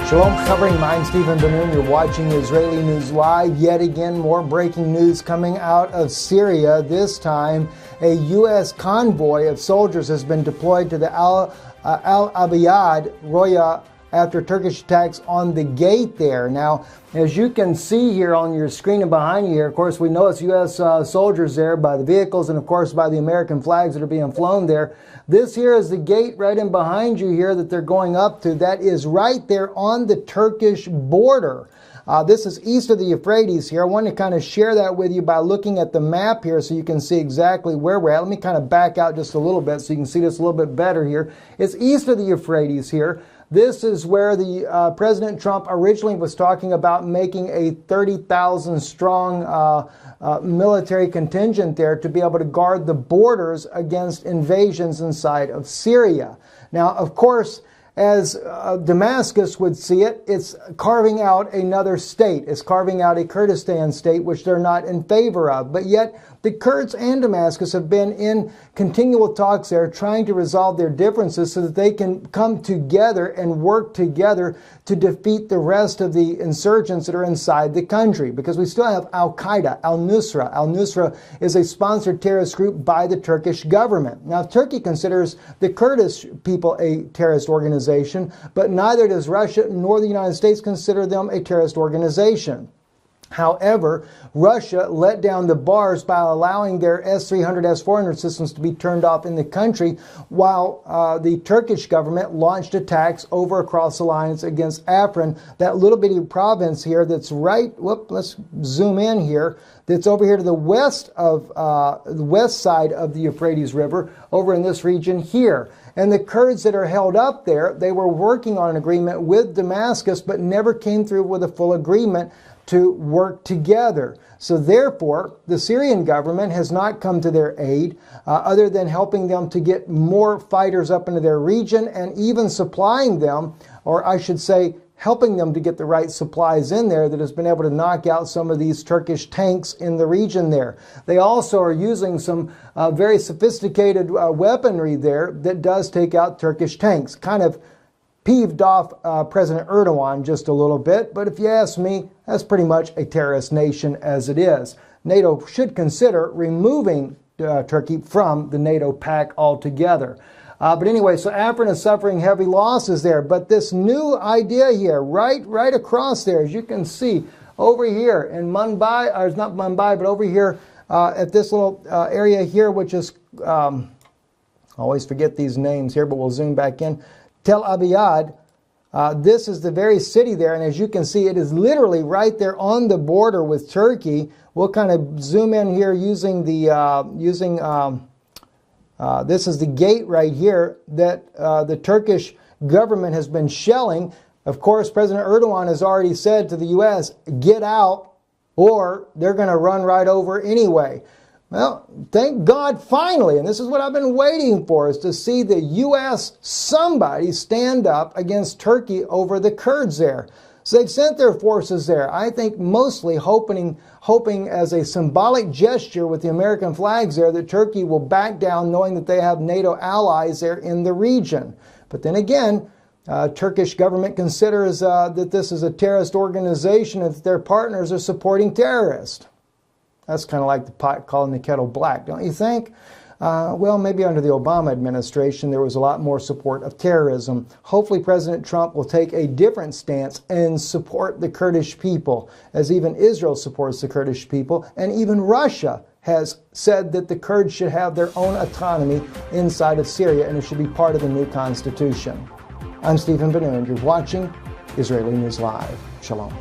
Shalom, covering mine, Stephen Ben-nun. You're watching Israeli News Live. Yet again, more breaking news coming out of Syria. This time, a U.S. convoy of soldiers has been deployed to the Al Abyad Roya after Turkish attacks on the gate there. Now, as you can see here on your screen and behind you here, of course, we know it's U.S. soldiers there by the vehicles and, of course, by the American flags that are being flown there. This here is the gate right in behind you here that they're going up to. That is right there on the Turkish border. This is east of the Euphrates here. I want to kind of share that with you by looking at the map here so you can see exactly where we're at. Let me kind of back out just a little bit so you can see this a little bit better here. It's east of the Euphrates here. This is where the President Trump originally was talking about making a 30,000 strong military contingent there to be able to guard the borders against invasions inside of Syria. Now, of course, as Damascus would see it, it's carving out another state. It's carving out a Kurdistan state, which they're not in favor of. But yet, the Kurds and Damascus have been in continual talks there, trying to resolve their differences so that they can come together and work together to defeat the rest of the insurgents that are inside the country. Because we still have Al-Qaeda, Al-Nusra. Al-Nusra is a sponsored terrorist group by the Turkish government. Now, Turkey considers the Kurdish people a terrorist organization, but neither does Russia nor the United States consider them a terrorist organization. However, Russia let down the bars by allowing their S-300, S-400 systems to be turned off in the country, while the Turkish government launched attacks over across the lines against Afrin, that little bitty province here that's right, let's zoom in here, that's over here to the west of the west side of the Euphrates River, over in this region here. And the Kurds that are held up there, they were working on an agreement with Damascus, but never came through with a full agreement to work together. So therefore, the Syrian government has not come to their aid, other than helping them to get more fighters up into their region and even supplying them, or I should say, helping them to get the right supplies in there that has been able to knock out some of these Turkish tanks in the region there. They also are using some very sophisticated weaponry there that does take out Turkish tanks. Kind of peeved off President Erdogan just a little bit, but if you ask me, that's pretty much a terrorist nation as it is. NATO should consider removing Turkey from the NATO pact altogether. But anyway, so Afrin is suffering heavy losses there. But this new idea here, right across there, as you can see, over here in Mumbai, or it's not Mumbai, but over here at this little area here, which is, I always forget these names here, but we'll zoom back in. Tel Abyad, this is the very city there, and as you can see, it is literally right there on the border with Turkey. We'll kind of zoom in here using the this is the gate right here that the Turkish government has been shelling. Of course, President Erdogan has already said to the U.S., get out, or they're going to run right over anyway. Well, thank God finally, and this is what I've been waiting for, is to see the U.S. somebody stand up against Turkey over the Kurds there. So they've sent their forces there, I think mostly hoping as a symbolic gesture with the American flags there that Turkey will back down, knowing that they have NATO allies there in the region. But then again, Turkish government considers that this is a terrorist organization and that their partners are supporting terrorists. That's kind of like the pot calling the kettle black, don't you think? Well, maybe under the Obama administration, there was a lot more support of terrorism. Hopefully, President Trump will take a different stance and support the Kurdish people, as even Israel supports the Kurdish people, and even Russia has said that the Kurds should have their own autonomy inside of Syria, and it should be part of the new constitution. I'm Stephen Ben-nun. You're watching Israeli News Live. Shalom.